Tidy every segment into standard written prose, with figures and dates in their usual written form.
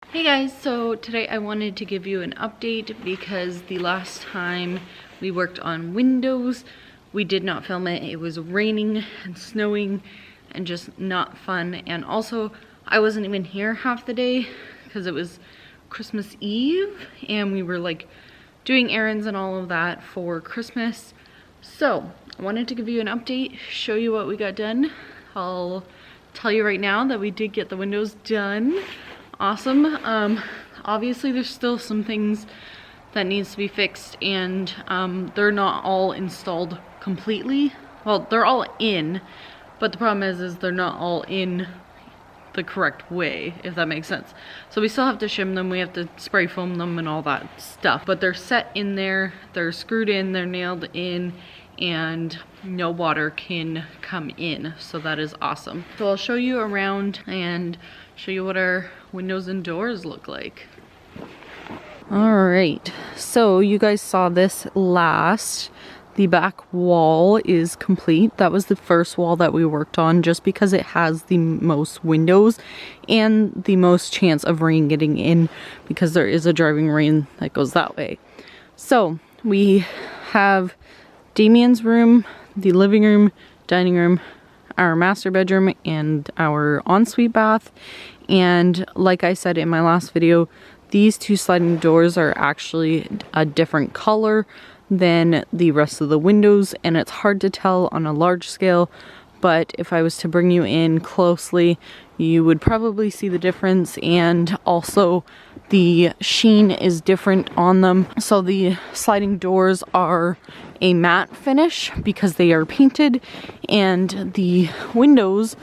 Hey guys, so today I wanted to give you an update because the last time we worked on windows, we did not film it. It was raining and snowing and just not fun. And also, I wasn't even here half the day because it was Christmas Eve and we were like doing errands and all of that for Christmas. So I wanted to give you an update, show you what we got done. I'll tell you right now that we did get the windows done. Awesome. Obviously there's still some things that needs to be fixed, and they're not all installed completely. Well, they're all in, but the problem is they're not all in the correct way, if that makes sense. So we still have to shim them, we have to spray foam them and all that stuff, but they're set in there, they're screwed in, they're nailed in, and no water can come in, so that is awesome. So I'll show you around and show you what our windows and doors look like. All right, so you guys saw this last. The back wall is complete. That was the first wall that we worked on just because it has the most windows and the most chance of rain getting in because there is a driving rain that goes that way. So we have Damien's room, the living room, dining room, our master bedroom, and our ensuite bath. And like I said in my last video, these two sliding doors are actually a different color than the rest of the windows, and it's hard to tell on a large scale, but if I was to bring you in closely, you would probably see the difference. And also the sheen is different on them. So the sliding doors are a matte finish because they are painted, and the windows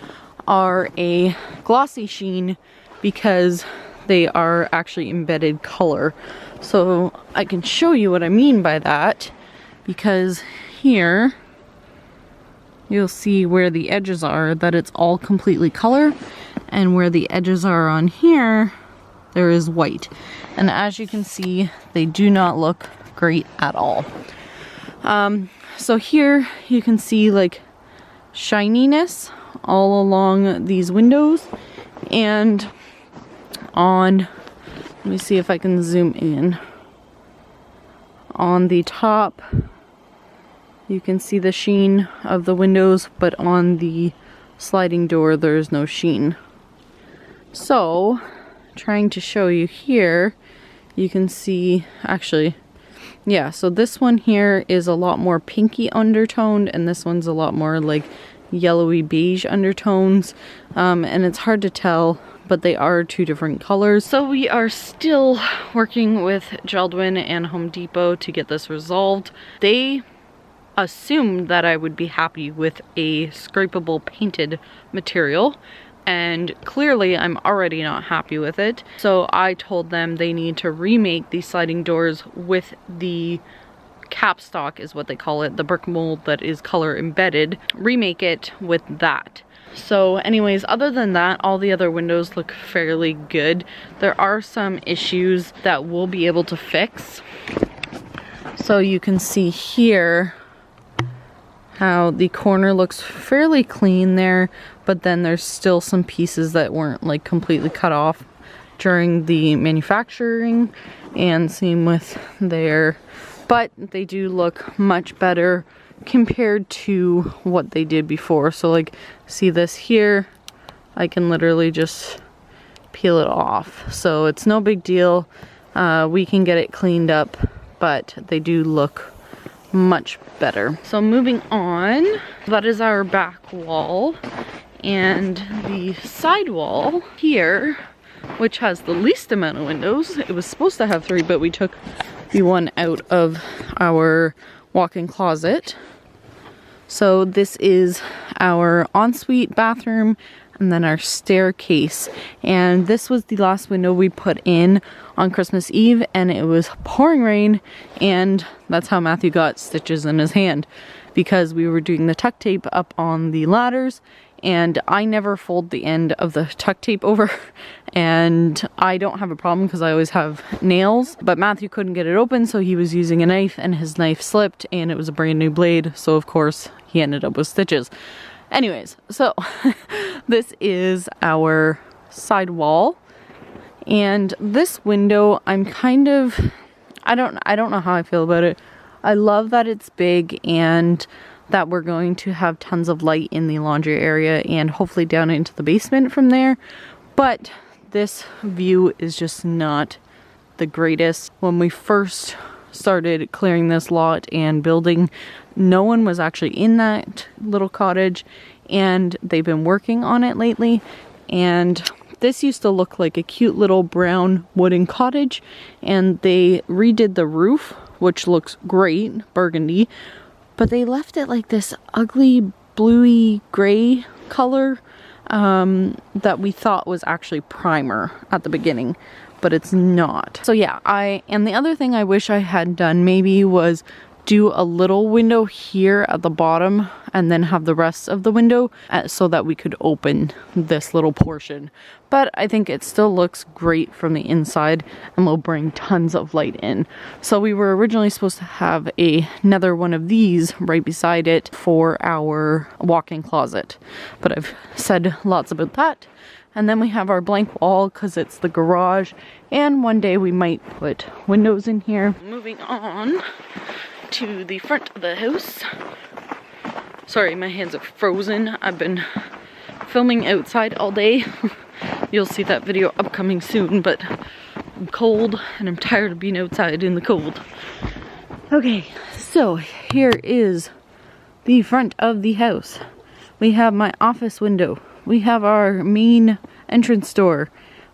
are a glossy sheen because they are actually embedded color. So I can show you what I mean by that, because here you'll see where the edges are that it's all completely color, and where the edges are on here there is white, and as you can see they do not look great at all. So here you can see like shininess all along these windows, and on, let me see if I can zoom in, on the top you can see the sheen of the windows, but on the sliding door there's no sheen. So trying to show you here, you can see actually, yeah, so this one here is a lot more pinky undertoned, and this one's a lot more like yellowy beige undertones, and it's hard to tell, but they are two different colors. So we are still working with jeld-wen and Home Depot to get this resolved. They assumed that I would be happy with a scrapable painted material, and clearly I'm already not happy with it. So I told them they need to remake these sliding doors with the capstock is what they call it, the brick mold that is color embedded. Remake it with that. So anyways, other than that, all the other windows look fairly good. There are some issues that we'll be able to fix. So you can see here how the corner looks fairly clean there, but then there's still some pieces that weren't like completely cut off during the manufacturing, and same with there. But they do look much better compared to what they did before. So like, see this here, I can literally just peel it off. So it's no big deal. We can get it cleaned up, but they do look much better. So moving on, that is our back wall, and the side wall here, which has the least amount of windows. It was supposed to have 3, but we took the one out of our walk-in closet. So this is our ensuite bathroom, and then our staircase. And this was the last window we put in on Christmas Eve, and it was pouring rain, and that's how Matthew got stitches in his hand, because we were doing the tuck tape up on the ladders, and I never fold the end of the tuck tape over, and I don't have a problem because I always have nails, but Matthew couldn't get it open, so he was using a knife, and his knife slipped, and it was a brand new blade, so of course he ended up with stitches. Anyways, so this is our side wall, And this window, I'm kind of, I don't know how I feel about it. I love that it's big and that we're going to have tons of light in the laundry area and hopefully down into the basement from there. But this view is just not the greatest. When we first started clearing this lot and building, no one was actually in that little cottage, and they've been working on it lately. And this used to look like a cute little brown wooden cottage, and they redid the roof, which looks great, burgundy, but they left it like this ugly bluey gray color that we thought was actually primer at the beginning, but it's not. So yeah, and the other thing I wish I had done maybe was do a little window here at the bottom and then have the rest of the window so that we could open this little portion. But I think it still looks great from the inside and will bring tons of light in. So we were originally supposed to have another one of these right beside it for our walk-in closet, but I've said lots about that. And then we have our blank wall because it's the garage, and one day we might put windows in here. Moving on to the front of the house. Sorry, my hands are frozen. I've been filming outside all day. You'll see that video upcoming soon, but I'm cold and I'm tired of being outside in the cold. Okay, so here is the front of the house. We have my office window. We have our main entrance door.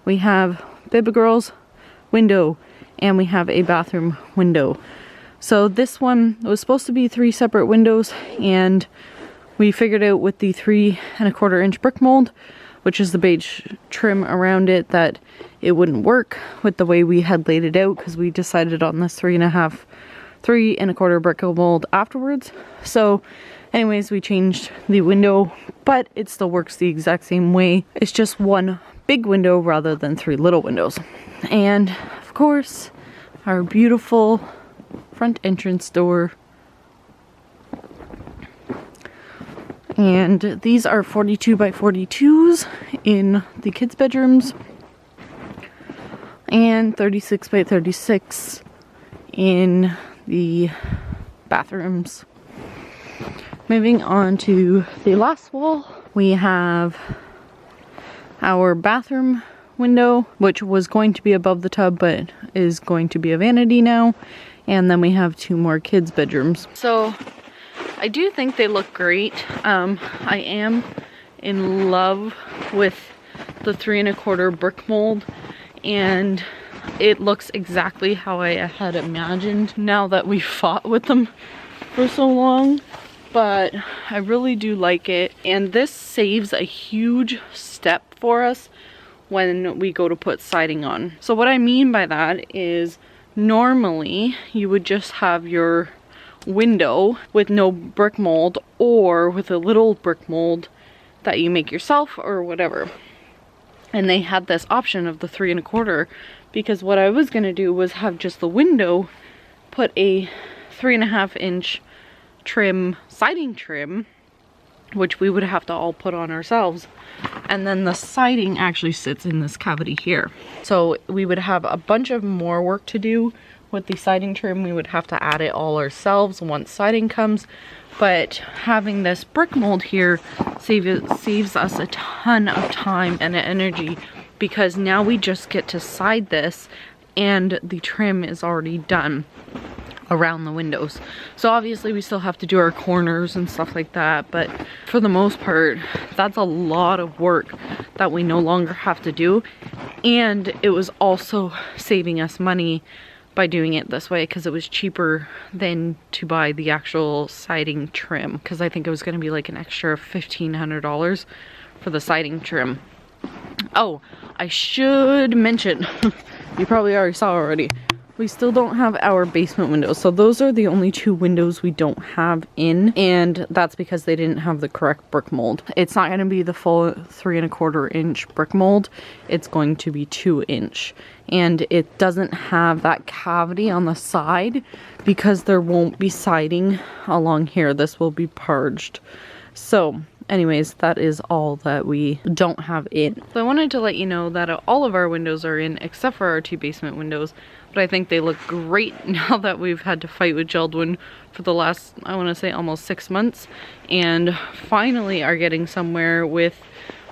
We have Baby Girl's window, and we have a bathroom window. So this one was supposed to be 3 separate windows, and we figured out with the 3 1/4 inch brick mold, which is the beige trim around it, that it wouldn't work with the way we had laid it out, because we decided on this 3 1/4 brick mold afterwards. So anyways, we changed the window, but it still works the exact same way. It's just 1 big window rather than 3 little windows. And of course, our beautiful front entrance door. And these are 42 by 42s in the kids' bedrooms, and 36 by 36 in the bathrooms. Moving on to the last wall, we have our bathroom window, which was going to be above the tub but is going to be a vanity now. And then we have 2 more kids' bedrooms. So I do think they look great. I am in love with the 3 1/4 brick mold, and it looks exactly how I had imagined now that we fought with them for so long. But I really do like it, and this saves a huge step for us when we go to put siding on. So what I mean by that is, normally you would just have your window with no brick mold, or with a little brick mold that you make yourself or whatever. And they had this option of the 3 1/4, because what I was gonna do was have just the window, put a 3 1/2 inch trim, siding trim, which we would have to all put on ourselves, and then the siding actually sits in this cavity here. So we would have a bunch of more work to do with the siding trim. We would have to add it all ourselves once siding comes, but having this brick mold here saves us a ton of time and energy, because now we just get to side this and the trim is already done around the windows. So obviously we still have to do our corners and stuff like that, but for the most part that's a lot of work that we no longer have to do. And it was also saving us money by doing it this way, because it was cheaper than to buy the actual siding trim, because I think it was going to be like an extra $1,500 for the siding trim. Oh, I should mention, you probably already saw already, we still don't have our basement windows. So those are the only 2 windows we don't have in, and that's because they didn't have the correct brick mold. It's not going to be the full 3 1/4 inch brick mold. It's going to be 2 inch, and it doesn't have that cavity on the side because there won't be siding along here. This will be purged. So anyways, that is all that we don't have in. So I wanted to let you know that all of our windows are in except for our 2 basement windows, but I think they look great now that we've had to fight with jeld-wen for the last, I want to say, almost 6 months, and finally are getting somewhere with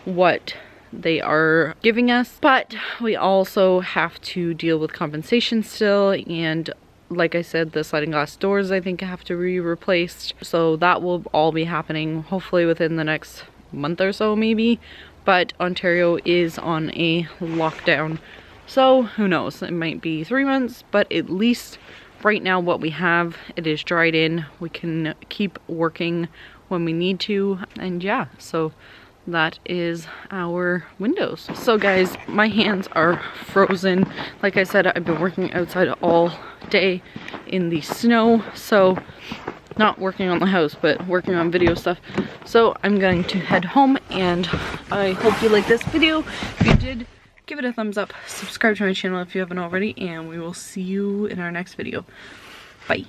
what they are giving us. But we also have to deal with compensation still, and like I said, the sliding glass doors I think have to be replaced. So that will all be happening hopefully within the next month or so maybe. But Ontario is on a lockdown. So who knows, it might be 3 months, but at least right now what we have, it is dried in. We can keep working when we need to, and yeah, so that is our windows. So guys, my hands are frozen. Like I said, I've been working outside all day in the snow, so not working on the house, but working on video stuff. So I'm going to head home, and I hope you liked this video. If you did, give it a thumbs up, subscribe to my channel if you haven't already, and we will see you in our next video. Bye.